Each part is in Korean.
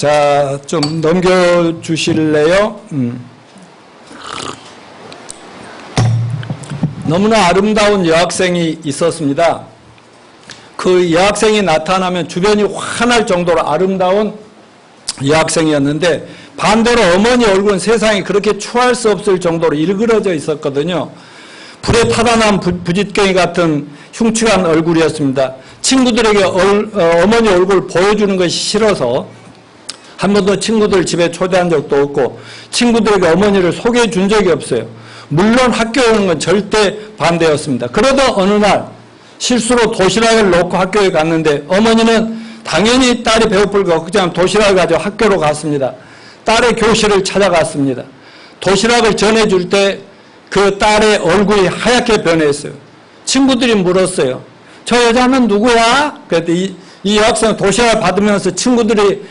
자, 좀 넘겨주실래요? 너무나 아름다운 여학생이 있었습니다. 그 여학생이 나타나면 주변이 환할 정도로 아름다운 여학생이었는데, 반대로 어머니 얼굴은 세상에 그렇게 추할 수 없을 정도로 일그러져 있었거든요. 불에 타다 난 부짓갱이 같은 흉측한 얼굴이었습니다. 친구들에게 어머니 얼굴을 보여주는 것이 싫어서 한 번도 친구들 집에 초대한 적도 없고, 친구들에게 어머니를 소개해 준 적이 없어요. 물론 학교에 오는 건 절대 반대였습니다. 그러다 어느 날 실수로 도시락을 놓고 학교에 갔는데, 어머니는 당연히 딸이 배고플까 걱정하면 도시락을 가지고 학교로 갔습니다. 딸의 교실을 찾아갔습니다. 도시락을 전해줄 때 그 딸의 얼굴이 하얗게 변했어요. 친구들이 물었어요. 저 여자는 누구야? 그랬더니 이 여학생은 도시락을 받으면서 친구들에게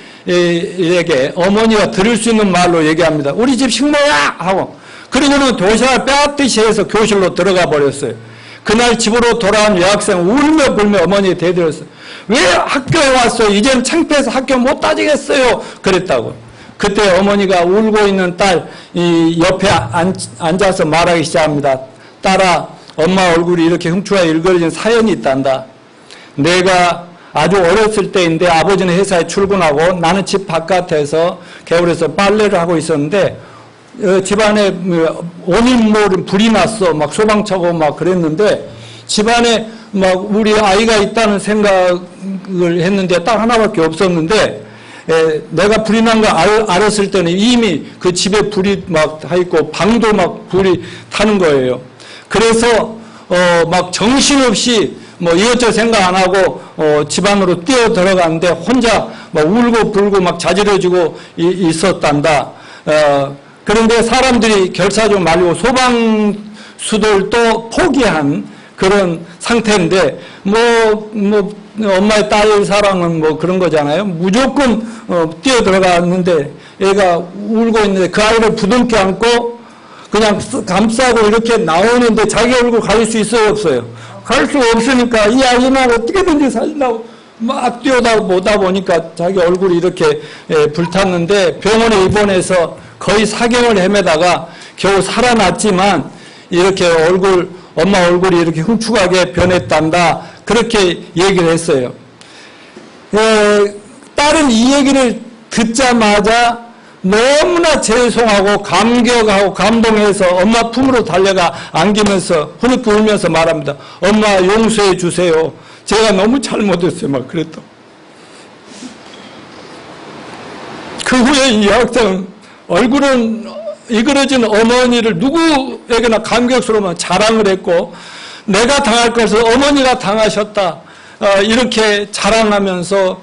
어머니가 들을 수 있는 말로 얘기합니다. 우리 집 식모야! 하고, 그리고는 도시락을 빼앗듯이 해서 교실로 들어가 버렸어요. 그날 집으로 돌아온 여학생은 울며 불며 어머니에 대들었어요. 왜 학교에 왔어요? 이제는 창피해서 학교 못 다니겠어요. 그랬다고. 그때 어머니가 울고 있는 딸 옆에 앉아서 말하기 시작합니다. 딸아, 엄마 얼굴이 이렇게 흉추가 일그러진 사연이 있단다. 내가 아주 어렸을 때인데 아버지는 회사에 출근하고 나는 집 바깥에서 개울에서 빨래를 하고 있었는데, 집안에 온인몰 불이 났어. 막 소방차고 막 그랬는데, 집안에 막 우리 아이가 있다는 생각을 했는데 딱 하나밖에 없었는데, 내가 불이 난 거 알았을 때는 이미 그 집에 불이 막 타 있고 방도 막 불이 타는 거예요. 그래서 막 정신없이 뭐 이것저것 생각 안 하고 집 안으로 뛰어 들어갔는데 혼자 막 울고 불고 막 자지러지고 있었단다. 그런데 사람들이 결사적으로 말리고 소방수들도 포기한 그런 상태인데, 엄마의 딸 사랑은 뭐 그런 거잖아요. 무조건 뛰어 들어갔는데 애가 울고 있는데 그 아이를 부둥켜 안고 그냥 감싸고 이렇게 나오는데 자기 얼굴 가릴 수 있어요, 없어요? 가릴 수 없으니까 이 아이만 어떻게든지 살리려고 막 뛰어오다 보니까 자기 얼굴이 이렇게 불탔는데, 병원에 입원해서 거의 4개월 헤매다가 겨우 살아났지만 이렇게 엄마 얼굴이 이렇게 흉측하게 변했단다. 그렇게 얘기를 했어요. 딸은 이 얘기를 듣자마자 너무나 죄송하고 감격하고 감동해서 엄마 품으로 달려가 안기면서 흐느끼 울면서 말합니다. 엄마 용서해 주세요. 제가 너무 잘못했어요. 막 그랬다. 그 후에 이 학생은 얼굴은 이그러진 어머니를 누구에게나 감격스러우면 자랑을 했고, 내가 당할 것을 어머니가 당하셨다. 이렇게 자랑하면서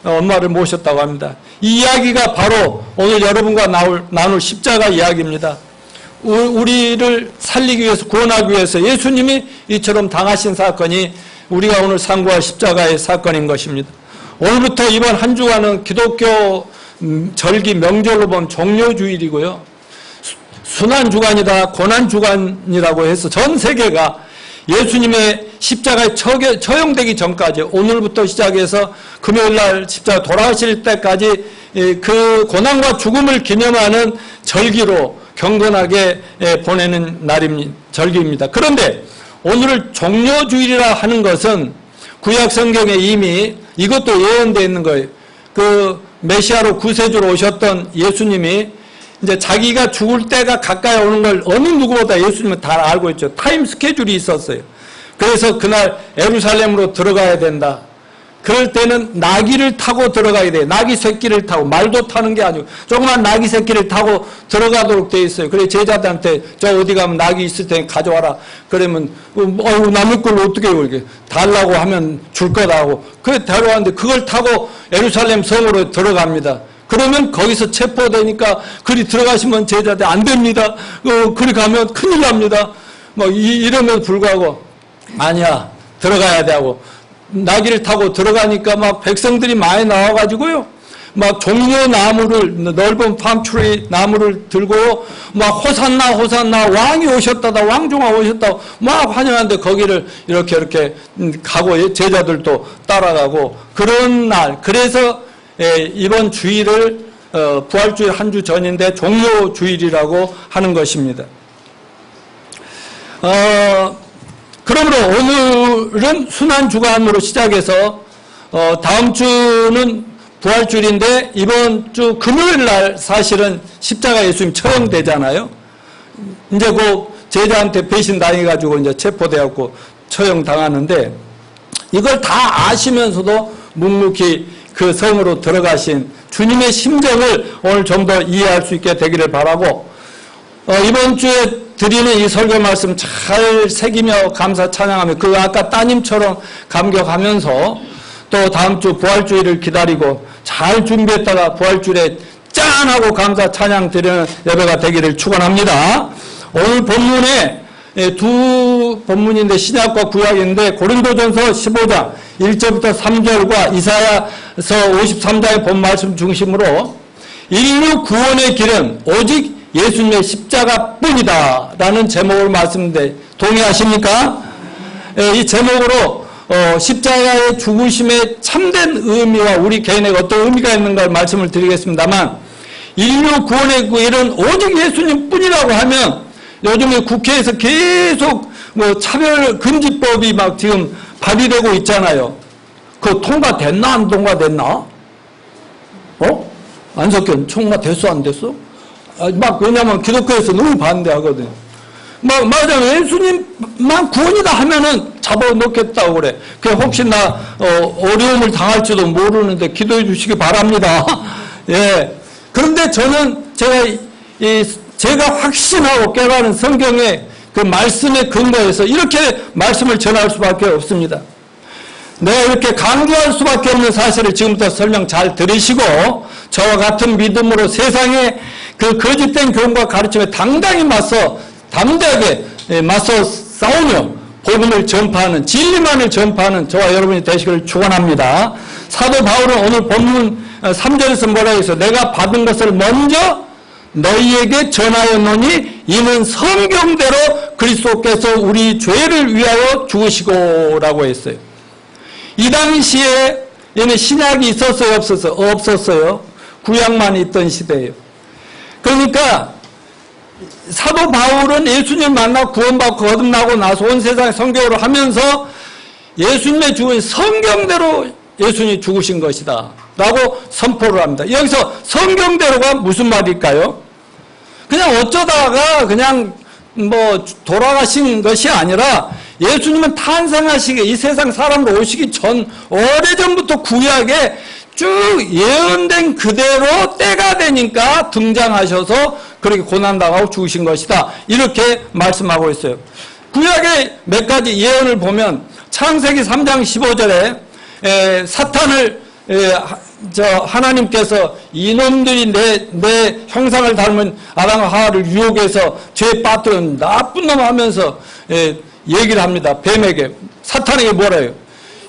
엄마를 모셨다고 합니다. 이 이야기가 바로 오늘 여러분과 나눌 십자가 이야기입니다. 우리를 살리기 위해서, 구원하기 위해서 예수님이 이처럼 당하신 사건이 우리가 오늘 상고할 십자가의 사건인 것입니다. 오늘부터 이번 한 주간은 기독교 절기 명절로 보면 종료주일이고요. 순환주간이다, 고난주간이라고 해서 전 세계가 예수님의 십자가에 처형되기 전까지, 오늘부터 시작해서 금요일날 십자가 돌아가실 때까지 그 고난과 죽음을 기념하는 절기로 경건하게 보내는 절기입니다. 그런데 오늘을 종료주일이라 하는 것은 구약 성경에 이미 이것도 예언되어 있는 거예요. 그 메시아로 구세주로 오셨던 예수님이 이제 자기가 죽을 때가 가까이 오는 걸 어느 누구보다 예수님은 다 알고 있죠. 타임 스케줄이 있었어요. 그래서 그날 예루살렘으로 들어가야 된다. 그럴 때는 나귀를 타고 들어가야 돼요. 나귀 새끼를 타고, 말도 타는 게 아니고 조그만 나귀 새끼를 타고 들어가도록 돼 있어요. 그래 제자들한테 저 어디 가면 나귀 있을 테니 가져와라. 그러면 남의 걸로 어떻게 이렇게 달라고 하면 줄 거다 하고 그래 데려왔는데 그걸 타고 예루살렘 성으로 들어갑니다. 그러면 거기서 체포되니까 그리 들어가시면 제자들 안 됩니다. 그리 가면 큰일 납니다. 뭐 이러면 불구하고 아니야 들어가야 돼 하고 나귀를 타고 들어가니까 막 백성들이 많이 나와가지고요. 막 종려 나무를, 넓은 팜트리 나무를 들고요. 막 호산나 호산나 왕이 오셨다다 왕중아 오셨다 막 환영하는데 거기를 이렇게 가고 제자들도 따라가고 그런 날. 그래서 이번 주일을 부활주일 한 주 전인데 종료주일이라고 하는 것입니다. 그러므로 오늘은 순환주간으로 시작해서 다음 주는 부활주일인데 이번 주 금요일 날 사실은 십자가 예수님 처형되잖아요. 이제 그 제자한테 배신 당해가지고 이제 체포되었고 처형당하는데 이걸 다 아시면서도 묵묵히 그 성으로 들어가신 주님의 심정을 오늘 좀 더 이해할 수 있게 되기를 바라고 이번 주에 드리는 이 설교 말씀 잘 새기며 감사 찬양하며 그 아까 따님처럼 감격하면서 또 다음 주 부활주일을 기다리고 잘 준비했다가 부활주일에 짠하고 감사 찬양 드리는 예배가 되기를 축원합니다. 오늘 본문에 두 본문인데 신약과 구약인데 고린도전서 15장 1절부터 3절과 이사야서 53장의 본 말씀 중심으로 인류 구원의 길은 오직 예수님의 십자가뿐이다 라는 제목을 말씀드리는데 동의하십니까? 이 제목으로 십자가의 죽으심의 참된 의미와 우리 개인에게 어떤 의미가 있는가 말씀을 드리겠습니다만 인류 구원의 길은 오직 예수님뿐이라고 하면 요즘에 국회에서 계속 차별 금지법이 막 지금 발의되고 있잖아요. 그거 통과됐나 안 통과됐나? 안석현 통과됐어 안 됐어? 왜냐면 기독교에서 너무 반대하거든. 맞아, 예수님만 구원이다 하면은 잡아놓겠다고 그래. 혹시나 어려움을 당할지도 모르는데 기도해 주시기 바랍니다. 예. 그런데 저는 제가 확신하고 깨달은 성경의 그 말씀에 근거해서 이렇게 말씀을 전할 수밖에 없습니다. 내가 이렇게 강조할 수밖에 없는 사실을 지금부터 설명 잘 들으시고 저와 같은 믿음으로 세상의 그 거짓된 교훈과 가르침에 담대하게 맞서 싸우며 복음을 전파하는 진리만을 전파하는 저와 여러분이 되시기를 축원합니다. 사도 바울은 오늘 본문 3절에서 뭐라고 했어요? 내가 받은 것을 먼저 너희에게 전하였노니 이는 성경대로 그리스도께서 우리 죄를 위하여 죽으시고라고 했어요. 이 당시에 얘는 신약이 있었어요? 없었어요? 구약만 있던 시대예요. 그러니까 사도 바울은 예수님 만나 구원받고 거듭나고 나서 온 세상에 선교를 하면서 예수님의 죽은 성경대로 예수님이 죽으신 것이다 라고 선포를 합니다. 여기서 성경대로가 무슨 말일까요? 그냥 어쩌다가 그냥 돌아가신 것이 아니라 예수님은 탄생하시기 이 세상 사람으로 오시기 전 오래전부터 구약에 쭉 예언된 그대로 때가 되니까 등장하셔서 그렇게 고난당하고 죽으신 것이다 이렇게 말씀하고 있어요. 구약의 몇 가지 예언을 보면 창세기 3장 15절에 사탄을 하나님께서 이놈들이 내 형상을 닮은 아담과 하와를 유혹해서 죄에 빠뜨린 나쁜 놈 하면서 얘기를 합니다. 뱀에게 사탄에게 뭐라 해요?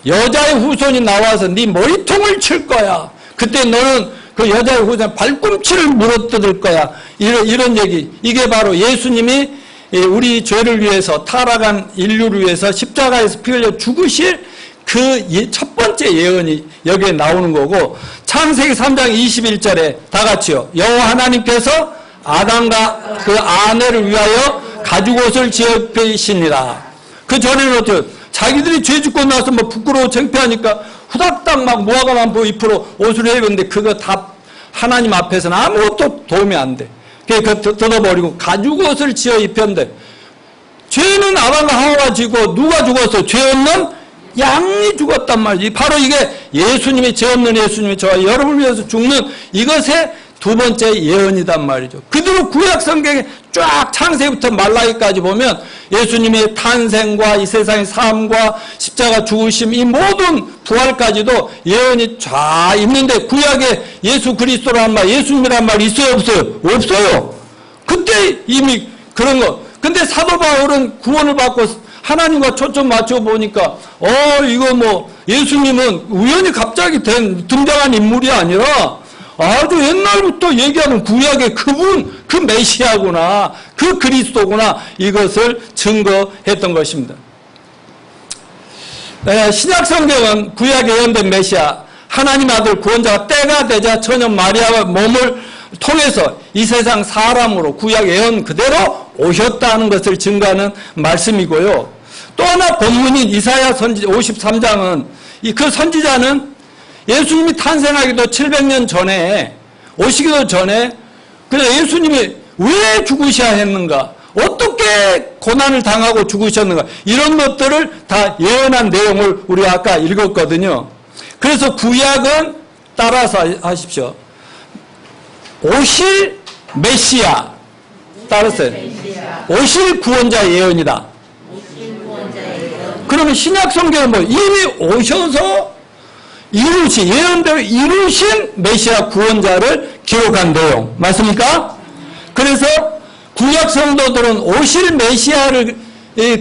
여자의 후손이 나와서 네 머리통을 칠 거야. 그때 너는 그 여자의 후손 발꿈치를 물어뜯을 거야. 이런 얘기. 이게 바로 예수님이 우리 죄를 위해서 타락한 인류를 위해서 십자가에서 피 흘려 죽으실 그 첫 번째 예언이 여기에 나오는 거고 창세기 3장 21절에 다 같이요. 여호와 하나님께서 아담과 그 아내를 위하여 가죽옷을 지으시니라. 그 전에는 어때요? 자기들이 죄 짓고 나서 부끄러워 창피하니까 후닥닥 막 무화과만 입으로 옷을 해입었는데 그거 다 하나님 앞에서는 아무것도 도움이 안 돼. 그거 뜯어버리고 가죽옷을 지어 입혔는데 죄는 아담과 하와가 지고 누가 죽었어? 죄 없는 양이 죽었단 말이지. 바로 이게 예수님이 죄 없는 예수님이 저와 여러분을 위해서 죽는 이것의 두 번째 예언이단 말이죠. 그대로 구약 성경에 쫙 창세기부터 말라기까지 보면 예수님의 탄생과 이 세상의 삶과 십자가 죽으심 이 모든 부활까지도 예언이 쫙 있는데 구약에 예수 그리스도라는 말 예수님이라는 말 있어요 없어요? 없어요. 그때 이미 그런 거. 근데 사도 바울은 구원을 받고 하나님과 초점 맞춰 보니까 이거 예수님은 우연히 갑자기 등장한 인물이 아니라 아주 옛날부터 얘기하는 구약의 그분, 그 메시아구나, 그 그리스도구나 이것을 증거했던 것입니다. 신약 성경은 구약에 예언된 메시아 하나님의 아들 구원자가 때가 되자 처녀 마리아의 몸을 통해서 이 세상 사람으로 구약 예언 그대로 오셨다는 것을 증거하는 말씀이고요. 또 하나 본문인 이사야 선지 53장은 그 선지자는 예수님이 탄생하기도 700년 전에 오시기도 전에 그래서 예수님이 왜 죽으셔야 했는가, 어떻게 고난을 당하고 죽으셨는가, 이런 것들을 다 예언한 내용을 우리가 아까 읽었거든요. 그래서 구약은 따라서 하십시오. 오실 메시아, 따라서 오실 구원자 예언이다. 그러면 신약 성경은 뭐 이미 오셔서 이루신, 예언대로 이루신 메시아 구원자를 기록한 내용 맞습니까? 그래서 구약 성도들은 오실 메시아를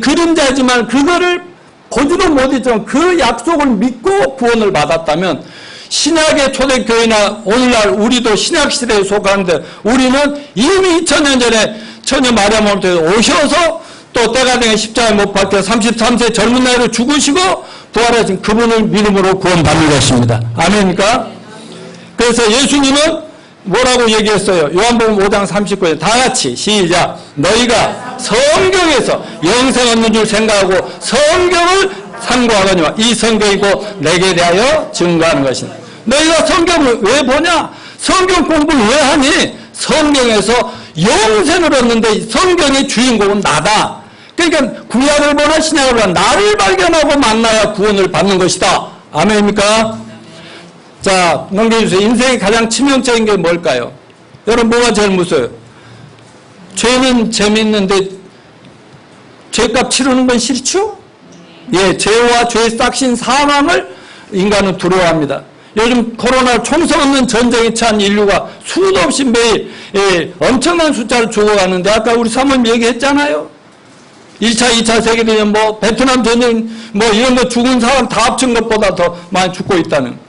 그림자지만 그거를 보지도 못했지만 그 약속을 믿고 구원을 받았다면, 신약의 초대교회나 오늘날 우리도 신약시대에 속하는데 우리는 이미 2000년 전에 처녀 마리아 몸을 통해서 오셔서 또 때가 되면 십자가에 못 박혀 33세 젊은 나이로 죽으시고 부활하신 그분을 믿음으로 구원받는 것입니다. 아멘입니까? 그래서 예수님은 뭐라고 얘기했어요? 요한복음 5장 39절 다 같이 시작. 너희가 성경에서 영생 얻는 줄 생각하고 성경을 상고하거니와 이 성경이고 내게 대하여 증거하는 것이다. 너희가 성경을 왜 보냐? 성경 공부를 왜 하니? 성경에서 영생을 얻는데 성경의 주인공은 나다. 그러니까 구약을 보나 신약을 보나 나를 발견하고 만나야 구원을 받는 것이다. 아멘입니까? 자, 넘겨주세요. 인생의 가장 치명적인 게 뭘까요? 여러분 뭐가 제일 무서워요? 죄는 재미있는데 죄값 치르는 건 싫죠? 예, 죄와 죄의 싹신 사망을 인간은 두려워합니다. 요즘 코로나 총성 없는 전쟁에 처한 인류가 수도 없이 매일 엄청난 숫자를 죽어가는데 아까 우리 사모님 얘기했잖아요. 1차, 2차 세계대전 뭐 베트남 전쟁 뭐 이런 거 죽은 사람 다 합친 것보다 더 많이 죽고 있다는.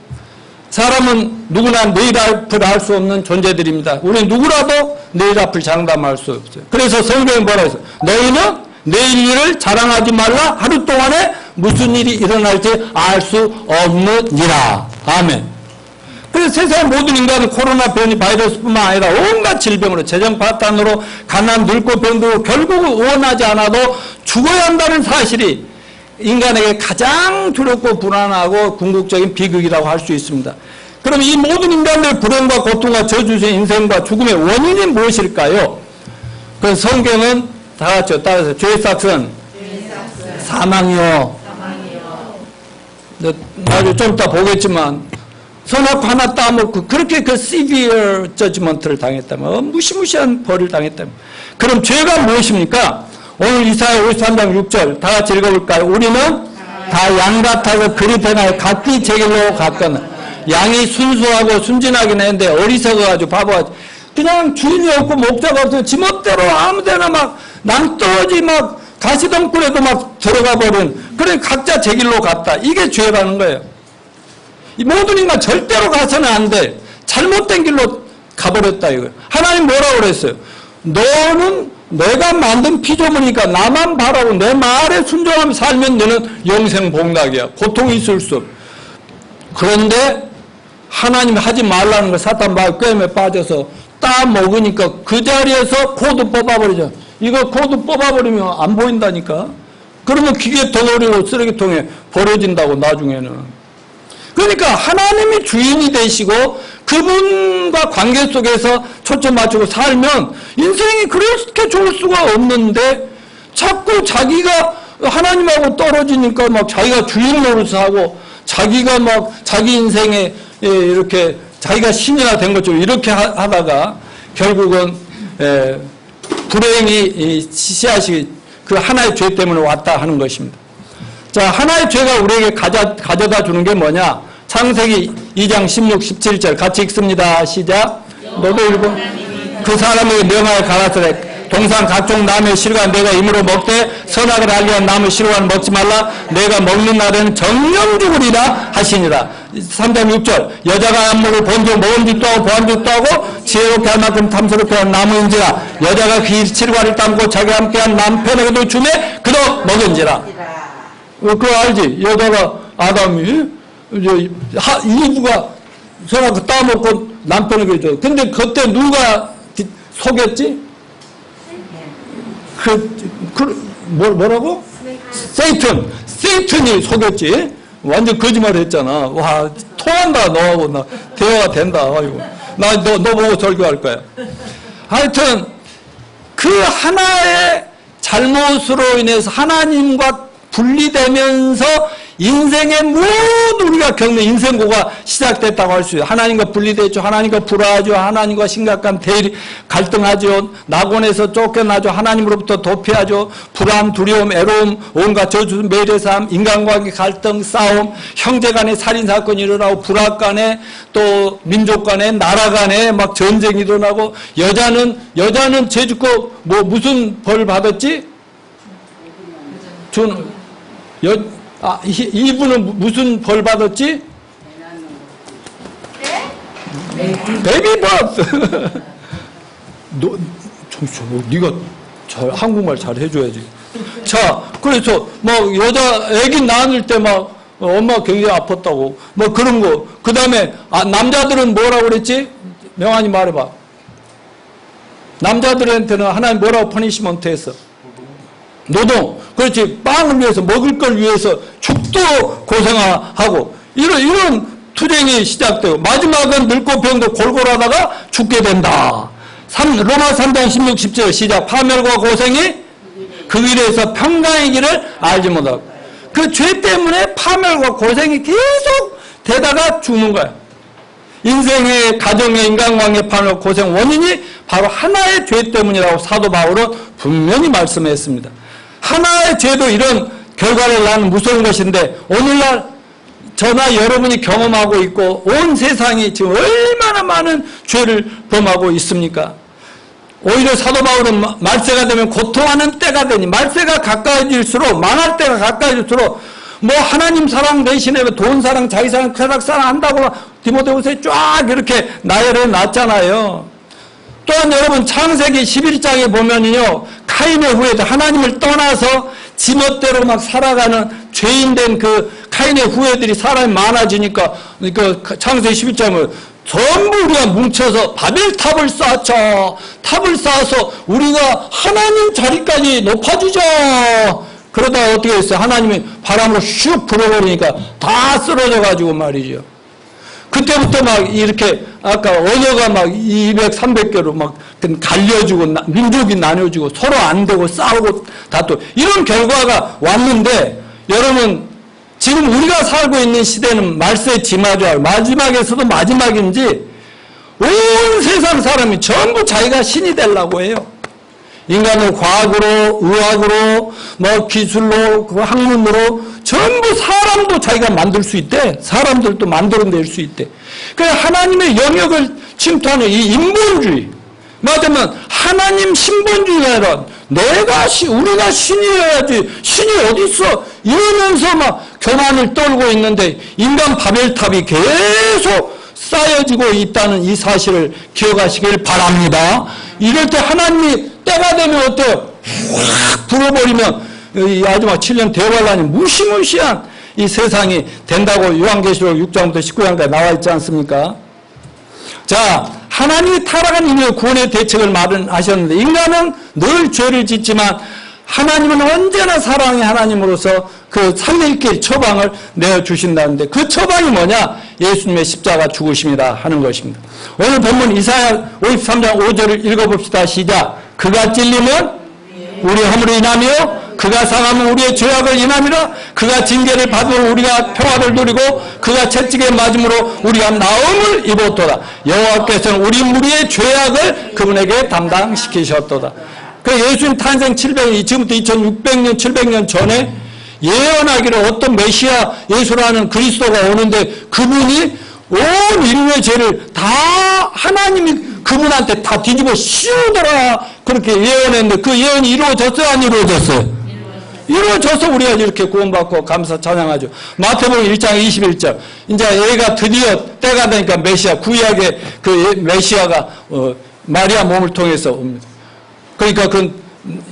사람은 누구나 내일 앞을 알 수 없는 존재들입니다. 우리는 누구라도 내일 앞을 장담할 수 없어요. 그래서 성경에 뭐라 했어요? 너희는 내일 일을 자랑하지 말라. 하루 동안에 무슨 일이 일어날지 알 수 없느니라. 아멘. 그래서 세상 모든 인간은 코로나 변이 바이러스뿐만 아니라 온갖 질병으로 재정 파탄으로 가난 늙고 병들고 결국은 원하지 않아도 죽어야 한다는 사실이 인간에게 가장 두렵고 불안하고 궁극적인 비극이라고 할 수 있습니다. 그럼 이 모든 인간들의 불행과 고통과 저주의 인생과 죽음의 원인이 무엇일까요? 그 성경은 다 같이 따라서 죄의 삭은 사망이요. 나중에 좀 이따 보겠지만 선악 하나 따먹고 그렇게 그 severe judgment를 당했다면 무시무시한 벌을 당했다면 그럼 죄가 무엇입니까? 오늘 이사야 53장 6절 다 같이 읽어볼까요? 우리는 다 양 같아서 그릇에 각기 제 길로 갔거늘. 양이 순수하고 순진하긴 했는데 어리석어가지고 바보가지고 그냥 주인이 없고 목자가 없어서 지멋대로 아무데나 막 낭떠러지 막 가시덩굴에도 막 들어가 버린, 그래 각자 제 길로 갔다. 이게 죄라는 거예요. 이 모든 인간 절대로 가서는 안 돼. 잘못된 길로 가버렸다 이거예요. 하나님 뭐라고 그랬어요? 너는 내가 만든 피조물이니까 나만 바라고 내 말에 순종하며 살면 너는 영생복락이야. 고통이 있을 수 없어. 그런데 하나님이 하지 말라는 걸 사탄 말 꿰매 빠져서 따먹으니까 그 자리에서 코드 뽑아버리죠. 이거 코드 뽑아버리면 안 보인다니까. 그러면 기계 덩어리로 쓰레기통에 버려진다고 나중에는. 그러니까 하나님이 주인이 되시고 그분과 관계 속에서 초점 맞추고 살면 인생이 그렇게 좋을 수가 없는데 자꾸 자기가 하나님하고 떨어지니까 막 자기가 주인 노릇을 하고 자기가 막 자기 인생에 이렇게 자기가 신이나 된 것처럼 이렇게 하다가 결국은 불행이 씨앗이 그 하나의 죄 때문에 왔다 하는 것입니다. 자, 하나의 죄가 우리에게 가져다 주는 게 뭐냐? 창세기 2장 16, 17절 같이 읽습니다. 시작. 너도 읽어. 그 사람에게 명하여 가라사대 동산 각종 나무의 실과 내가 임으로 먹되 선악을 알게 한 나무의 실과는 먹지 말라. 내가 먹는 날에는 정령 죽으리라 하시니라. 3장 6절 여자가 안목을 본즉 먹음직도 하고 보암직도 하고 지혜롭게 할 만큼 탐스럽게 한 나무인지라. 여자가 그 실과를 담고 자기와 함께한 남편에게도 주매 그도 먹은지라. 그거 알지? 여자가 아담이 이부가 서로 따먹고 남편에게 줘. 근데 그때 누가 속였지? 뭐라고? 세이튼이 속였지. 완전 거짓말 했잖아. 와, 통한다, 너하고. 나, 대화가 된다. 아이고. 너 보고 설교할 거야. 하여튼, 그 하나의 잘못으로 인해서 하나님과 분리되면서 인생의 모든 우리가 겪는 인생고가 시작됐다고 할 수 있어요. 하나님과 분리됐죠. 하나님과 불화하죠. 하나님과 심각한 대립, 갈등하죠. 낙원에서 쫓겨나죠. 하나님으로부터 도피하죠. 불안, 두려움, 애로움, 온갖 저주, 매례삼, 인간관계 갈등, 싸움, 형제 간에 살인사건이 일어나고 불화 간에 또 민족 간에 나라 간에 막 전쟁이 일어나고 여자는 제주껏 무슨 벌 받았지? 이분은 무슨 벌 받았지? 베이비버스. 네가 한국말 잘 해줘야지. 자, 그래서 여자 애기 낳을 때 엄마가 굉장히 아팠다고 그런 거. 그 다음에 남자들은 뭐라고 그랬지? 명환이 말해봐. 남자들한테는 하나님 뭐라고 퍼니시먼트 했어? 노동. 그렇지. 빵을 위해서, 먹을 걸 위해서 죽도 고생하고, 이런 투쟁이 시작되고, 마지막은 늙고 병도 골골하다가 죽게 된다. 로마 3장 16, 17 시작. 파멸과 고생이 그 길에서 평강의 길을 알지 못하고. 그 죄 때문에 파멸과 고생이 계속 되다가 죽는 거야. 인생의, 가정의, 인간관계 파멸, 고생 원인이 바로 하나의 죄 때문이라고 사도 바울은 분명히 말씀했습니다. 하나의 죄도 이런 결과를 낳는 무서운 것인데 오늘날 저나 여러분이 경험하고 있고 온 세상이 지금 얼마나 많은 죄를 범하고 있습니까? 오히려 사도 바울은 말세가 되면 고통하는 때가 되니 말세가 가까워질수록 망할 때가 가까워질수록 하나님 사랑 대신에 돈 사랑, 자기 사랑, 쾌락 사랑 한다고 디모데후서에 쫙 이렇게 나열해 놨잖아요. 또한 여러분 창세기 11장에 보면요 카인의 후예들 하나님을 떠나서 지멋대로 살아가는 죄인된 그 카인의 후예들이 사람이 많아지니까 창세기 11장을 전부 우리가 뭉쳐서 바벨탑을 쌓자. 탑을 쌓아서 우리가 하나님 자리까지 높아지자. 그러다가 어떻게 했어요? 하나님이 바람으로 슉 불어버리니까 다 쓰러져 가지고 말이죠. 그때부터 이렇게 아까 언어가 200, 300개로 갈려지고 민족이 나뉘어지고 서로 안 되고 싸우고 다투고 이런 결과가 왔는데 여러분 지금 우리가 살고 있는 시대는 말세의 지마죠. 마지막에서도 마지막인지 온 세상 사람이 전부 자기가 신이 되려고 해요. 인간을 과학으로, 의학으로, 기술로, 학문으로 전부 사람도 자기가 만들 수 있대. 사람들도 만들어낼 수 있대. 그래서 하나님의 영역을 침투하는 이 인본주의. 맞으면 하나님 신본주의가 아니라 우리가 신이어야지. 신이 어디 있어? 이러면서 교만을 떨고 있는데 인간 바벨탑이 계속 쌓여지고 있다는 이 사실을 기억하시길 바랍니다. 이럴 때 하나님이 때가 되면 어때요? 확 불어버리면 아주 7년 대환란이 무시무시한 이 세상이 된다고 요한계시록 6장부터 19장까지 나와 있지 않습니까? 자, 하나님이 타락한 인류의 구원의 대책을 마련하셨는데 인간은 늘 죄를 짓지만 하나님은 언제나 사랑의 하나님으로서 그 살릴 길 처방을 내어주신다는데 그 처방이 뭐냐? 예수님의 십자가 죽으심이다 하는 것입니다. 오늘 본문 이사야 53장 5절을 읽어봅시다. 시작. 그가 찔림은 우리 허물을 인하며 그가 상하면 우리의 죄악을 인함이라. 그가 징계를 받으므로 우리가 평화를 누리고 그가 채찍에 맞음으로 우리가 나음을 입었도다. 여호와께서는 우리 무리의 죄악을 그분에게 담당시키셨도다. 그 예수님 탄생 700년, 지금부터 2600년, 700년 전에 예언하기를 어떤 메시아 예수라는 그리스도가 오는데 그분이 온 인류의 죄를 다 하나님이 그분한테 다 뒤집어 씌우더라. 그렇게 예언했는데 그 예언이 이루어졌어요? 안 이루어졌어요? 이루어져서 우리가 이렇게 구원받고 감사 찬양하죠. 마태복음 1장 21절. 이제 얘가 드디어 때가 되니까 메시아, 구약의 그 메시아가 마리아 몸을 통해서 옵니다. 그러니까 그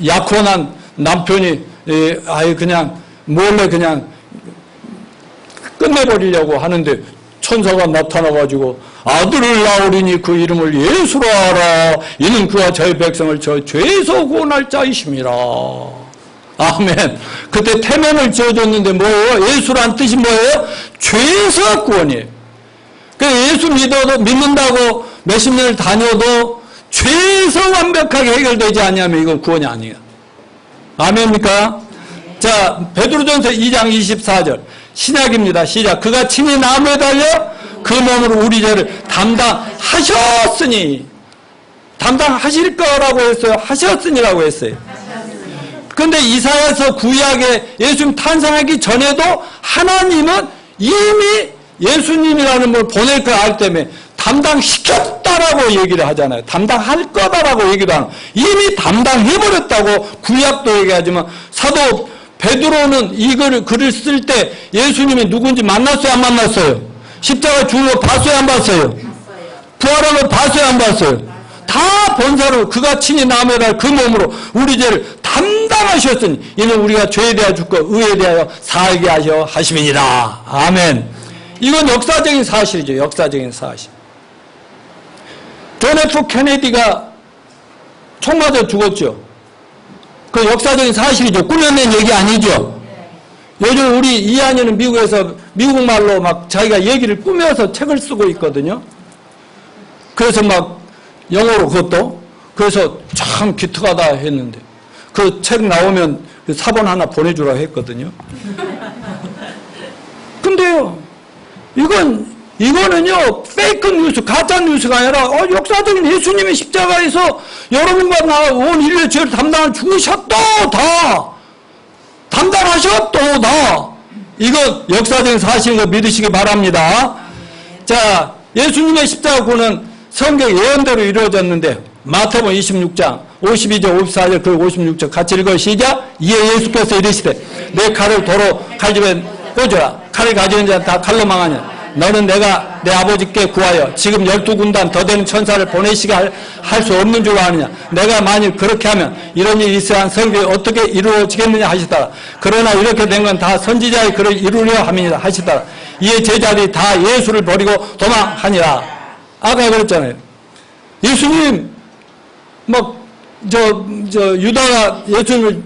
약혼한 남편이 아예 그냥 몰래 그냥 끝내버리려고 하는데 천사가 나타나가지고 아들을 낳으리니 그 이름을 예수로 하라. 이는 그와 저희 백성을 저 죄에서 구원할 자이심이라. 아멘. 그때 태면을 지어줬는데 뭐예요? 예수란 뜻이 뭐예요? 죄에서 구원이에요. 예수 믿는다고 몇십 년을 다녀도 죄에서 완벽하게 해결되지 않으면 이건 구원이 아니에요. 아멘입니까? 자, 베드로전서 2장 24절 신약입니다. 시작. 그가 친히 나무에 달려 그 몸으로 우리 죄를 담당하셨으니, 담당하실 거라고 했어요? 하셨으니라고 했어요. 그런데 이사야서 구약에 예수님 탄생하기 전에도 하나님은 이미 예수님이라는 걸 보낼 걸 알 때문에 담당시켰다라고 얘기를 하잖아요. 담당할 거다라고 얘기도 하는, 이미 담당해버렸다고 구약도 얘기하지만 사도 베드로는 이 글을 쓸 때 예수님이 누군지 만났어요, 안 만났어요? 십자가 죽은 거 봤어요, 안 봤어요? 부활한 거 봤어요, 안 봤어요? 다 본사로 그가 친히 나무에 달려 그 몸으로 우리 죄를 담당하셨으니 이는 우리가 죄에 대하여 죽고 의에 대하여 살게 하셔 하심이니라. 아멘. 이건 역사적인 사실이죠. 역사적인 사실. 존 F 케네디가 총 맞아 죽었죠. 그 역사적인 사실이죠. 꾸며낸 얘기 아니죠. 요즘 우리 이한이는 미국에서 미국말로 막 자기가 얘기를 꾸며서 책을 쓰고 있거든요. 그래서 막 영어로 그것도, 그래서 참 기특하다 했는데 그 책 나오면 사본 하나 보내주라고 했거든요. 근데요, 이거는요, 페이크 뉴스, 가짜 뉴스가 아니라, 역사적인 예수님의 십자가에서 여러분과 나 온 인류의 죄를 죽으셨도다. 담당하셨도다. 이거 역사적인 사실인 거 믿으시기 바랍니다. 자, 예수님의 십자가 구는 성경 예언대로 이루어졌는데, 마태복음 26장 52절 54절 그리고 56절 같이 읽어 시작. 이에 예수께서 이르시되 내 칼을 도로 칼집에 꽂으라. 칼을 가지는 자는 다 칼로 망하냐. 너는 내가 내 아버지께 구하여 지금 12군단 더 되는 천사를 보내시게 할 수 없는 줄 아느냐. 내가 만일 그렇게 하면 이런 일이 있어야 한 성경이 어떻게 이루어지겠느냐 하시더라. 그러나 이렇게 된 건 다 선지자의 글을 이루려 함이니라 하시더라. 이에 제자들이 다 예수를 버리고 도망하니라. 아까 그랬잖아요. 예수님 유다가 예수님을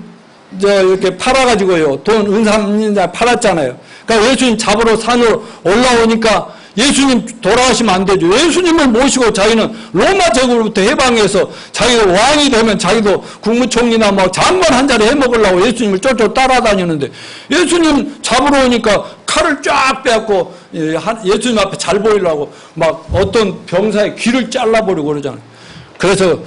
이렇게 팔아가지고요. 돈 은삼인자 팔았잖아요. 그러니까 예수님 잡으러 산으로 올라오니까 예수님 돌아가시면 안 되죠. 예수님을 모시고 자기는 로마 제국으로부터 해방해서 자기가 왕이 되면 자기도 국무총리나 장관 한 자리 해먹으려고 예수님을 쫄쫄 따라다니는데 예수님 잡으러 오니까 칼을 쫙 빼갖고 예수님 앞에 잘 보이려고 막 어떤 병사의 귀를 잘라버리고 그러잖아요. 그래서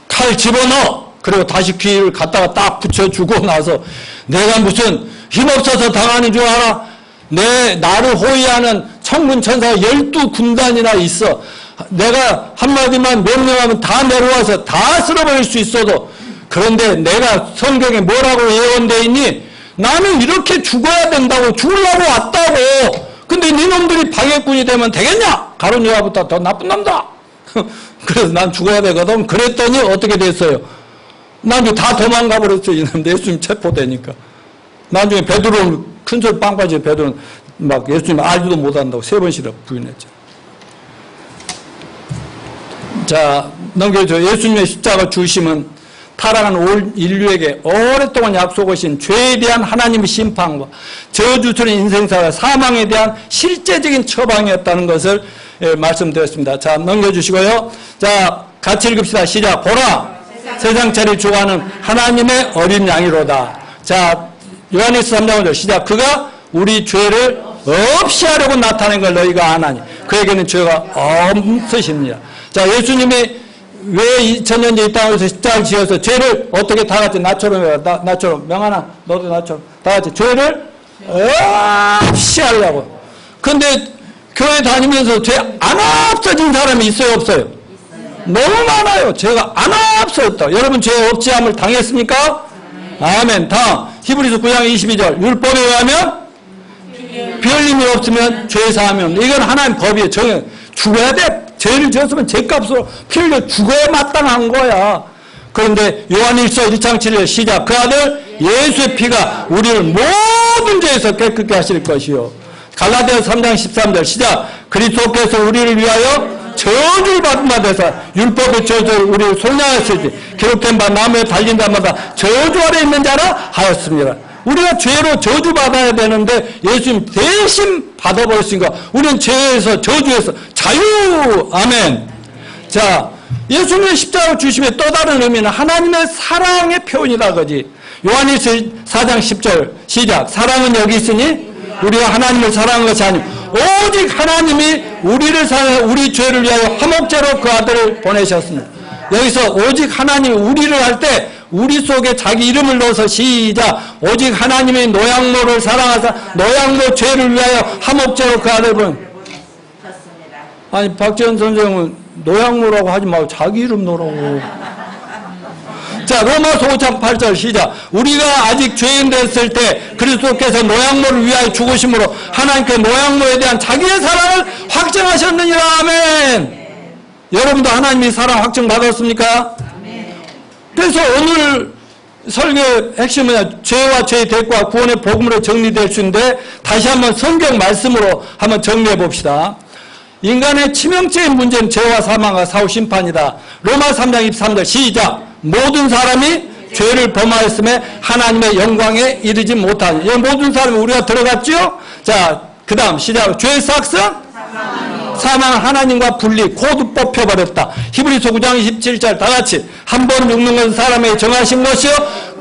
칼 집어넣어! 그리고 다시 귀를 갖다가 딱 붙여주고 나서 내가 무슨 힘없어서 당하는 줄 알아? 나를 호위하는 천군 천사가 12군단이나 있어. 내가 한마디만 명령하면 다 내려와서 다 쓸어버릴 수 있어도, 그런데 내가 성경에 뭐라고 예언되어 있니? 나는 이렇게 죽어야 된다고, 죽으려고 왔다고. 근데 니놈들이 방해꾼이 되면 되겠냐? 가룟 유다보다 더 나쁜 놈다. 그래서 난 죽어야 되거든. 그랬더니 어떻게 됐어요? 나중에 다 도망가 버렸어요. 이놈들 예수님 체포되니까. 나중에 베드로는 큰소리 빵 빠지고 베드로는 막 예수님 알지도 못한다고 3번씩이나 부인했죠. 자, 넘겨줘. 예수님의 십자가 주심은 타락한 올 인류에게 오랫동안 약속하신 죄에 대한 하나님의 심판과 저주스러운 인생사와 사망에 대한 실제적인 처방이었다는 것을 말씀드렸습니다. 자, 넘겨주시고요. 자, 같이 읽읍시다. 시작. 보라, 세상 죄를 주관하는 하나님의 어린 양이로다. 자, 요한일서 3장 5절 시작. 그가 우리 죄를 없이 하려고 나타낸 걸 너희가 아나니 그에게는 죄가 없으십니다. 자, 예수님이 왜 2000년째 이 땅에서 십자가를 지어서 죄를 어떻게 다 같이 나처럼 해요. 나처럼. 명하나 너도 나처럼 다 같이 죄를 없이 하려고. 근데 교회 다니면서 죄 안 없어진 사람이 있어요, 없어요? 너무 많아요. 죄가 안 없어졌다. 여러분 죄 없지 함을 당했습니까? 아멘. 다음 히브리서 9장 22절 율법에 의하면 피 흘림이 없으면 죄 사하면, 이건 하나님 법이에요. 정해 죽어야 돼. 죄를 지었으면 죄값으로 피 흘려 죽어야 마땅한 거야. 그런데 요한일서 1장 7절 시작. 그 아들 예수의 피가 우리를 모든 죄에서 깨끗게 하실 것이요. 갈라디아서 3장 13절 시작. 그리스도께서 우리를 위하여 저주를 받은 바 되사 율법의 저주를 우리를 속량하였으니 기록된 바 나무에 달린 자마다 저주 아래 있는 자라 하였습니다. 우리가 죄로 저주받아야 되는데 예수님 대신 받아버렸으니까 우리는 죄에서 저주에서 자유. 아멘. 자, 예수님의 십자가 주심의 또 다른 의미는 하나님의 사랑의 표현이다 그지. 요한일서 4장 10절 시작. 사랑은 여기 있으니 우리가 하나님을 사랑한 것이 아니고 오직 하나님이 우리를 사랑해 우리 죄를 위하여 화목제로 그 아들을 보내셨습니다. 여기서 오직 하나님이 우리를 할 때 우리 속에 자기 이름을 넣어서 시작. 오직 하나님이 노양모를 사랑하사 노양모 죄를 위하여 화목제로 그 아들을 보내셨습니다. 아니 박지원 선생은 노양모라고 하지 말고 자기 이름 넣으라고. 자, 로마서 5장 8절 시작. 우리가 아직 죄인 됐을 때 그리스도께서 노양모를 위하여 죽으심으로 하나님께 노양모에 대한 자기의 사랑을 확증하셨느니라. 아멘. 여러분도 하나님이 사랑 확증받았습니까? 그래서 오늘 설교의 핵심은 죄와 죄의 대가와 구원의 복음으로 정리될 수 있는데 다시 한번 성경 말씀으로 한번 정리해 봅시다. 인간의 치명적인 문제는 죄와 사망과 사후 심판이다. 로마 3장 23절 시작. 모든 사람이 죄를 범하였음에 하나님의 영광에 이르지 못하니. 이 모든 사람이 우리가 들어갔죠? 자, 그 다음 시작. 죄의 삭은 사망 하나님과 분리 코드 뽑혀버렸다. 히브리서 9장 27절 다같이 한 번 죽는 것은 사람에게 정하신 것이요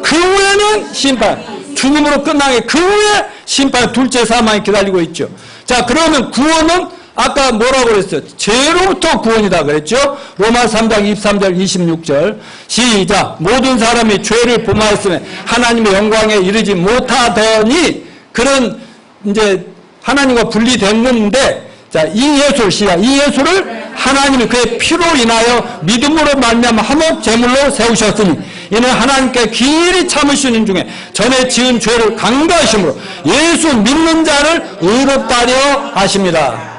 그 후에는 심판. 죽음으로 끝나게 그 후에 심판 둘째 사망이 기다리고 있죠. 자, 그러면 구원은 아까 뭐라고 그랬어요? 죄로부터 구원이다 그랬죠? 로마 3장 23절 26절 시작. 모든 사람이 죄를 범하였으면 하나님의 영광에 이르지 못하더니 그런 이제 하나님과 분리된 건데 자, 이 예수를 시작. 이 예수를 하나님이 그의 피로 인하여 믿음으로 말미암아 화목 제물로 세우셨으니 이는 하나님께 길이 참으시는 중에 전에 지은 죄를 강구하심으로 예수 믿는 자를 의롭다 하려 하십니다.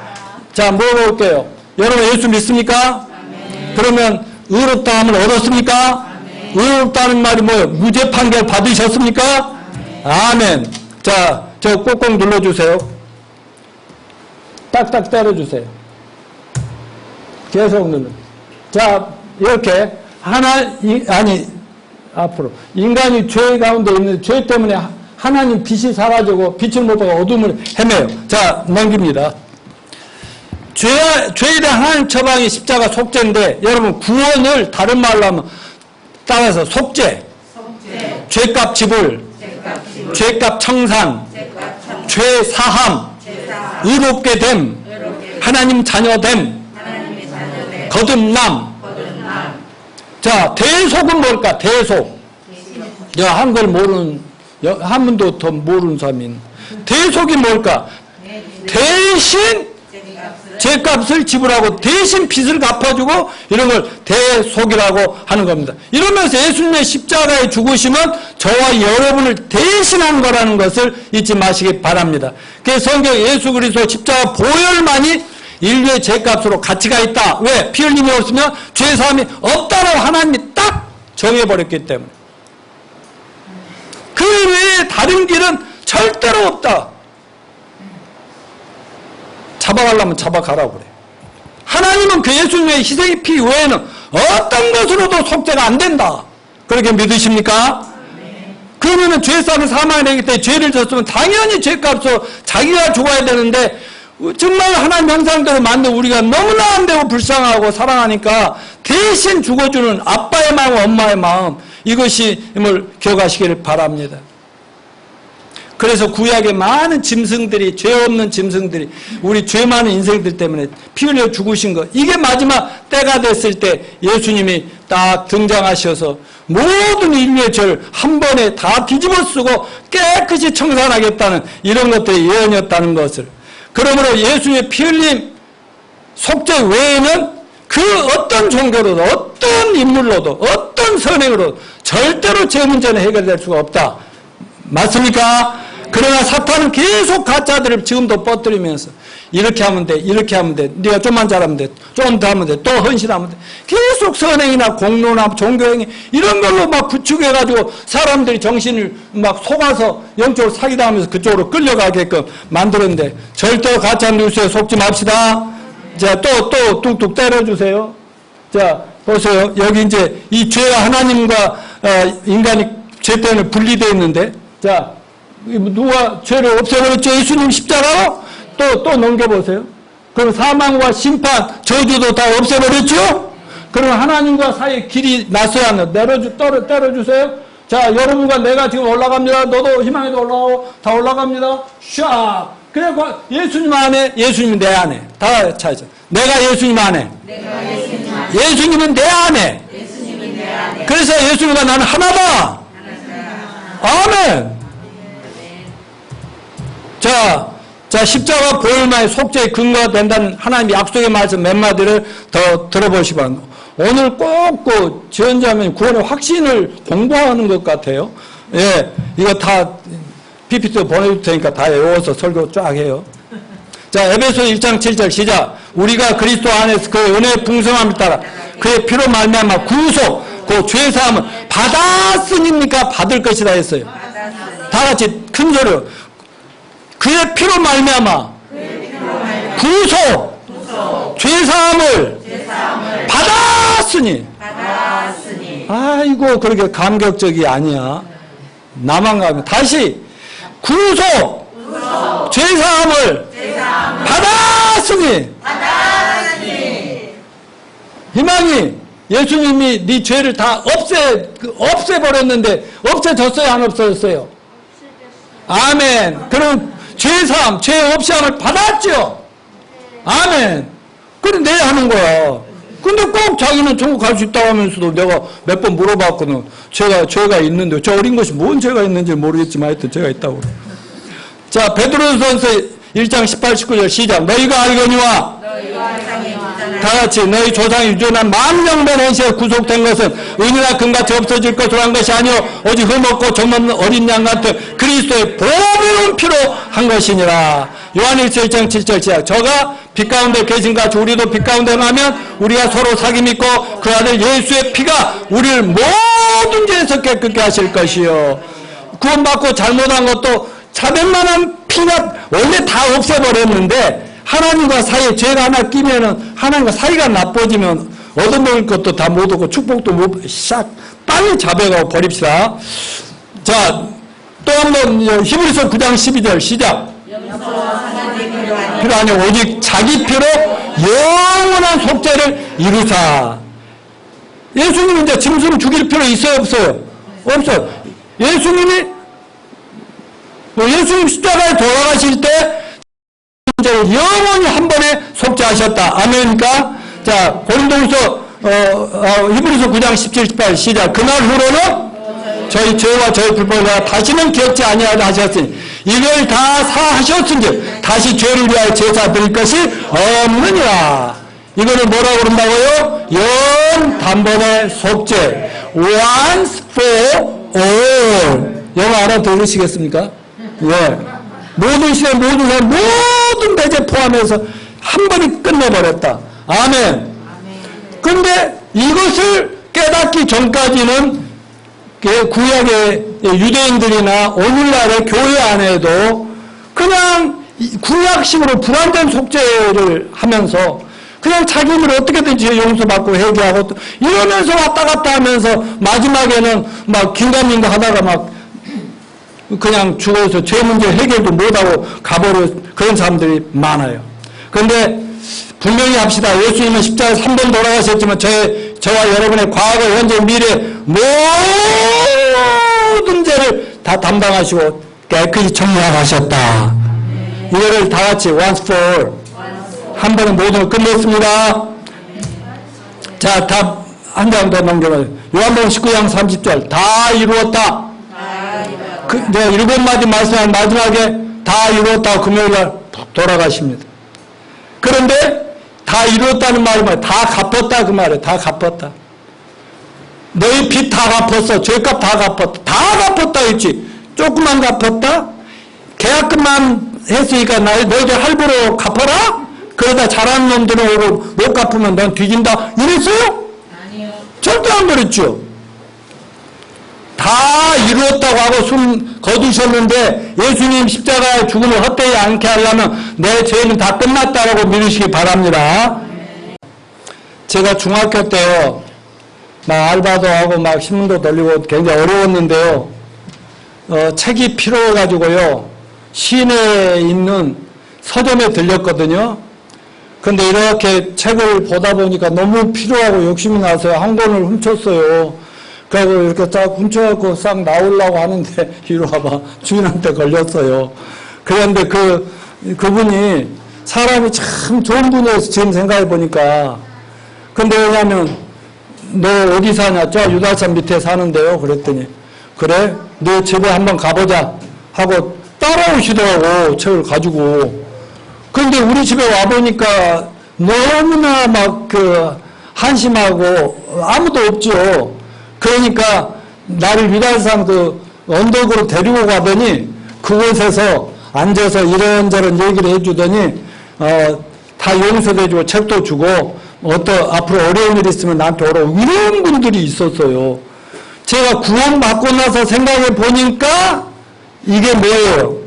자, 물어볼게요. 여러분 예수 믿습니까? 아멘. 그러면 의롭다함을 얻었습니까? 아멘. 의롭다는 말이 뭐예요? 무죄 판결 받으셨습니까? 아멘. 자, 저 꼭꼭 눌러주세요. 딱딱 때려주세요. 계속 눌러. 자, 이렇게 앞으로 인간이 죄 가운데 있는 죄 때문에 하나님 빛이 사라지고 빛을 못 보고 어둠을 헤매요. 자, 넘깁니다. 죄에 대한 하나님 처방이 십자가 속죄인데 여러분 구원을 다른 말로 하면 따라서 속죄. 죄값 지불, 죄값 청산, 죄 사함, 의롭게 됨, 하나님 자녀됨, 거듭남. 자, 대속은 뭘까? 대속. 한글 모르는, 한 분도 더 모르는 사람인. 대속이 뭘까? 대신 죄값을 지불하고 대신 빚을 갚아주고 이런 걸 대속이라고 하는 겁니다. 이러면서 예수님의 십자가의 죽으심은 저와 여러분을 대신한 거라는 것을 잊지 마시기 바랍니다. 그래서 성경 예수 그리스도 십자가 보혈만이 인류의 죄값으로 가치가 있다. 왜? 피 흘림이 없으면 죄사함이 없다라고 하나님이 딱 정해버렸기 때문에. 그 외에 다른 길은 절대로 없다. 잡아가려면 잡아가라고 그래. 하나님은 그 예수님의 희생의 피 외에는 어떤 것으로도 속죄가 안 된다. 그렇게 믿으십니까? 그러면 죄사함이 사망이 되기 때문에 죄를 졌으면 당연히 죄값으로 자기가 죽어야 되는데 정말 하나님 형상대로 만든 우리가 너무나 안 되고 불쌍하고 사랑하니까 대신 죽어주는 아빠의 마음, 엄마의 마음 이것임을 기억하시기를 바랍니다. 그래서 구약의 많은 짐승들이 죄 없는 짐승들이 우리 죄 많은 인생들 때문에 피 흘려 죽으신 것 이게 마지막 때가 됐을 때 예수님이 딱 등장하셔서 모든 인류의 죄를 한 번에 다 뒤집어 쓰고 깨끗이 청산하겠다는 이런 것들이 예언이었다는 것을 그러므로 예수님의 피 흘림 속죄 외에는 그 어떤 종교로도 어떤 인물로도 어떤 선행으로도 절대로 죄 문제는 해결될 수가 없다. 맞습니까? 그러나 사탄은 계속 가짜들을 지금도 뻗들이면서 이렇게 하면 돼, 이렇게 하면 돼, 네가 좀만 잘하면 돼, 좀 더 하면 돼, 또 헌신하면 돼. 계속 선행이나 공로나 종교행위 이런 걸로 막 부추겨가지고 사람들이 정신을 막 속아서 영적으로 사기당하면서 그쪽으로 끌려가게끔 만들었는데 절대 가짜 뉴스에 속지 맙시다. 자, 또 뚝뚝 때려주세요. 자, 보세요. 여기 이제 이 죄가 하나님과 인간이 죄 때문에 분리되어 있는데, 자, 누가 죄를 없애버렸죠? 예수님 십자가로? 또 넘겨보세요. 그럼 사망과 심판, 저주도 다 없애버렸죠? 그럼 하나님과 사이에 길이 났어야 하나? 때려주세요. 자, 여러분과 내가 지금 올라갑니다. 너도 희망에도 올라가고, 다 올라갑니다. 샥! 그래, 예수님 안에, 예수님은 내 안에. 다 차이죠. 내가 예수님 안에. 예수님은 내 안에. 그래서 예수님과 나는 하나다. 아멘. 자, 십자가 보혈만의 속죄의 근거가 된다는 하나님의 약속의 말씀 몇 마디를 더 들어보시기 바랍니다. 오늘 꼭 그 지원자면 구원의 확신을 공부하는 것 같아요. 예, 이거 다 PPT 보내줄 테니까 다 외워서 설교 쫙 해요. 자, 에베소 1장 7절 시작. 우리가 그리스도 안에서 그의 은혜의 풍성함을 따라 그의 피로 말미암아 구속, 그 죄사함을 받았으니까 받을 것이다 했어요. 다 같이 큰 소리로. 그의 피로 말미암아 구속, 죄사함을 받았으니. 아이고, 그렇게 감격적이 아니야. 나만 가면 다시 구속, 죄사함을 받았으니. 희망이 예수님이 네 죄를 다 없애버렸는데 없애졌어요, 안 없어졌어요? 아멘. 그럼 죄사함, 죄 없이함을 받았죠. 아멘. 그래 내야 하는 거야. 근데 꼭 자기는 천국 갈 수 있다고 하면서도 내가 몇 번 물어봤거든. 죄가 있는데 저 어린 것이 뭔 죄가 있는지 모르겠지만 하여튼 죄가 있다고. 자, 베드로전서 1장 18, 19절 시작. 너희가 알거니와 다같이 너희 조상이 유전한 만명된 현시에 구속된 것은 은이나 금같이 없어질 것으로 한 것이 아니요 오직 흠없고 점없는 어린 양 같은 그리스도의 보배로운 피로 한 것이니라. 요한일서 1장 7절 시작. 저가 빛 가운데 계신 같이 우리도 빛 가운데 가면 우리가 서로 사귐 있고 그 아들 예수의 피가 우리를 모든 죄에서 깨끗게 하실 것이요. 구원받고 잘못한 것도 차별만한 피가 원래 다 없애버렸는데 하나님과 사이에 죄가 하나 끼면은 하나님과 사이가 나빠지면 얻어먹을 것도 다 못 얻고 축복도 못, 샥 빨리 자백하고 버립시다. 자, 또 한번 히브리서 9장 12절 시작. 피로 아니 오직 자기 피로 영원한 속죄를 이루사. 예수님은 이제 짐승 죽일 필요 있어요, 없어요? 없어요. 예수님 십자가에 돌아가실 때 영원히 한 번에 속죄하셨다. 아멘입니까? 자, 고린도후서 히브리서 9장 17, 18 시작. 그날 후로는 저희 죄와 저희 불법을 다시는 기억지 아니하다 하셨으니 이걸 다 사하셨은즉 다시 죄를 위하여 제사 드릴 것이 없느니라. 이거는 뭐라고 그런다고요? 단번에 속죄. Once for all. 영어 알아들으시겠습니까? 예. 모든 시대, 모든 사람, 모든 배제 포함해서 한 번에 끝내버렸다. 아멘. 근데 이것을 깨닫기 전까지는 구약의 유대인들이나 오늘날의 교회 안에도 그냥 구약식으로 불완전 속죄를 하면서 그냥 자기들 어떻게든지 용서받고 회개하고 이러면서 왔다 갔다 하면서 마지막에는 막 긴가민가 하다가 막 그냥 죽어서 죄 문제 해결도 못하고 가버린 그런 사람들이 많아요. 그런데 분명히 합시다. 예수님은 십자가에 3번 돌아가셨지만 저와 여러분의 과거, 현재, 미래 모든 죄를 다 담당하시고 깨끗이 청량하셨다. 이거를 다 같이 once for all 한 번에 모든 걸 끝냈습니다. 자, 다 한 장 더 넘겨봐요. 요한복음 19장 30절 다 이루었다. 네, 7마디 말씀한 마지막에 다 이루었다고 금요일날 돌아가십니다. 그런데 다 이루었다는 말이 뭐야? 다 갚았다 그 말이에요. 다 갚았다. 너희 빚 다 갚았어. 죄값 다 갚았다. 다 갚았다 했지. 조금만 갚았다? 계약금만 했으니까 너희들 할부로 갚아라? 그러다 잘하는 놈들은 오고 못 갚으면 넌 뒤진다. 이랬어요? 아니요. 절대 안 그랬죠. 다 이루었다고 하고 숨 거두셨는데 예수님 십자가의 죽음을 헛되이 않게 하려면 내 죄는 다 끝났다라고 믿으시기 바랍니다. 제가 중학교 때요, 막 알바도 하고 막 신문도 돌리고 굉장히 어려웠는데요, 책이 필요해가지고요, 시내에 있는 서점에 들렸거든요. 근데 이렇게 책을 보다 보니까 너무 필요하고 욕심이 나서 한 권을 훔쳤어요. 그리고 이렇게 딱 훔쳐갖고 싹 나오려고 하는데 이리 와봐, 주인한테 걸렸어요. 그런데 그분이 사람이 참 좋은 분이어서 지금 생각해 보니까. 근데 왜냐면 너 어디 사냐? 저 유달산 밑에 사는데요. 그랬더니 그래? 너 집에 한번 가보자 하고 따라오시더라고, 책을 가지고. 그런데 우리 집에 와보니까 너무나 막 한심하고 아무도 없죠. 그러니까 나를 유달산 언덕으로 데리고 가더니 그곳에서 앉아서 이런저런 얘기를 해주더니 다 용서도 해주고 책도 주고 앞으로 어려운 일 있으면 나한테 오라고 이런 분들이 있었어요. 제가 구원받고 나서 생각해 보니까 이게 뭐예요?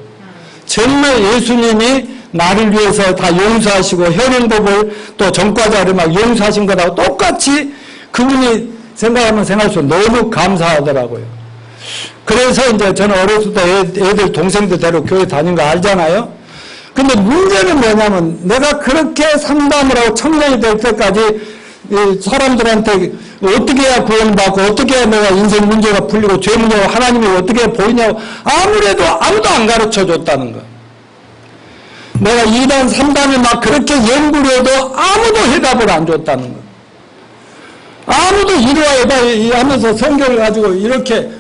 정말 예수님이 나를 위해서 다 용서하시고 현행법을 또 전과자를 막 용서하신 거라고 똑같이 그분이 생각하면 생각할수록 너무 감사하더라고요. 그래서 이제 저는 어렸을 때 애들 동생들 데리고 교회 다닌 거 알잖아요. 근데 문제는 뭐냐면 내가 그렇게 상담을 하고 청년이 될 때까지 사람들한테 어떻게 해야 구원받고 어떻게 해야 내가 인생 문제가 풀리고 죄 문제가 하나님이 어떻게 보이냐고 아무도 안 가르쳐 줬다는 거. 내가 2단 3단을 막 그렇게 연구를 해도 아무도 해답을 안 줬다는 거. 아무도 이리와 해봐 하면서 성경을 가지고 이렇게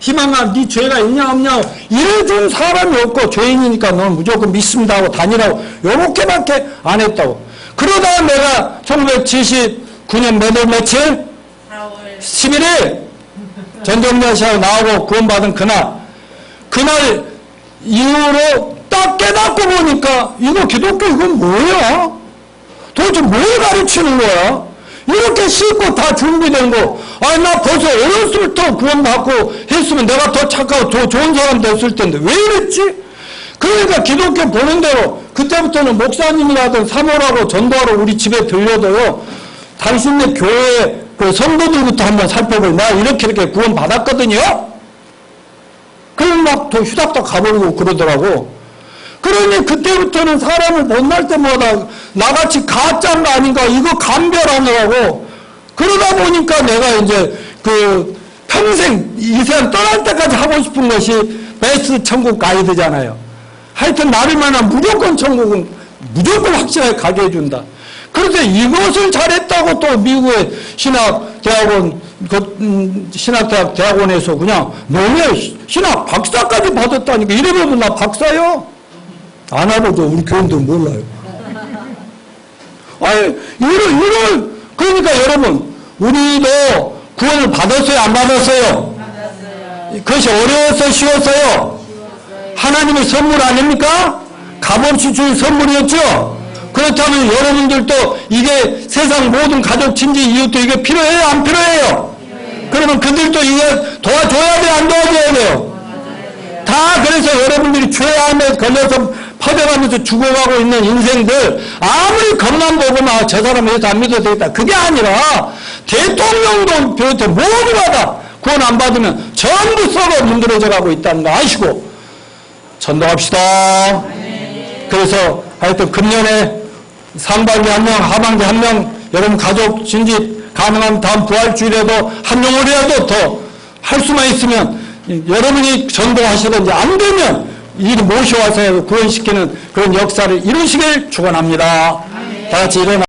희망아 네 죄가 있냐 없냐 이래준 사람이 없고 죄인이니까 너는 무조건 믿습니다 하고 다니라고 요렇게밖에 안 했다고. 그러다가 내가 1979년 몇 월 며칠? 4월 11일 전정자시하고 나오고 구원받은 그날 이후로 딱 깨닫고 보니까 이거 기독교 이건 뭐야? 도대체 뭘 가르치는 거야? 이렇게 씻고 다 준비된 거. 나 벌써 어렸을 때 구원받고 했으면 내가 더 착하고 더 좋은 사람 됐을 텐데 왜 이랬지? 그러니까 기독교 보는 대로 그때부터는 목사님이라든 사모라고 전도하러 우리 집에 들려도요, 당신네 교회 성도들부터 한번 살펴보고 나 이렇게 구원받았거든요. 그럼 막 더 휴답답 가버리고 그러더라고. 그러니 그때부터는 사람을 만날 때마다 나같이 가짜인가 아닌가 이거 감별하느라고 그러다 보니까 내가 이제 평생 이 세상 떠날 때까지 하고 싶은 것이 베스트 천국 가이드잖아요. 하여튼 나를 만난 무조건 천국은 무조건 확실하게 가게 해준다. 그래서 이것을 잘했다고 또 미국의 신학대학 대학원에서 그냥 너네 신학 박사까지 받았다니까. 이래봐도 나 박사요? 안 하고도 우리 교인들은 몰라요. 아니, 그러니까 여러분, 우리도 구원을 받았어요? 안 받았어요? 받았어요. 그것이 어려웠어요? 쉬웠어요? 하나님의 선물 아닙니까? 값없이 준 선물이었죠? 그렇다면 여러분들도 이게 세상 모든 가족, 친지, 이웃도 이게 필요해요? 안 필요해요? 그러면 그들도 이게 도와줘야 돼요? 안 도와줘야 돼요? 다 그래서 여러분들이 죄악에 걸려서 퍼져가면서 죽어가고 있는 인생들 아무리 겉만 보고 저 사람 해서 안 믿어도 되겠다. 그게 아니라 대통령도 비롯해 모두가 다 구원 안 받으면 전부 썩어 문드러져 가고 있다는 거 아시고 전도합시다. 그래서 하여튼 금년에 상반기 한 명, 하반기 한 명, 여러분 가족 진지 가능한 다음 부활주일에도 한 명이라도 더 할 수만 있으면 여러분이 전도하시든지 안 되면 이 모셔와서 구원시키는 그런 역사를 이루시길 축원합니다. 다 같이 일어나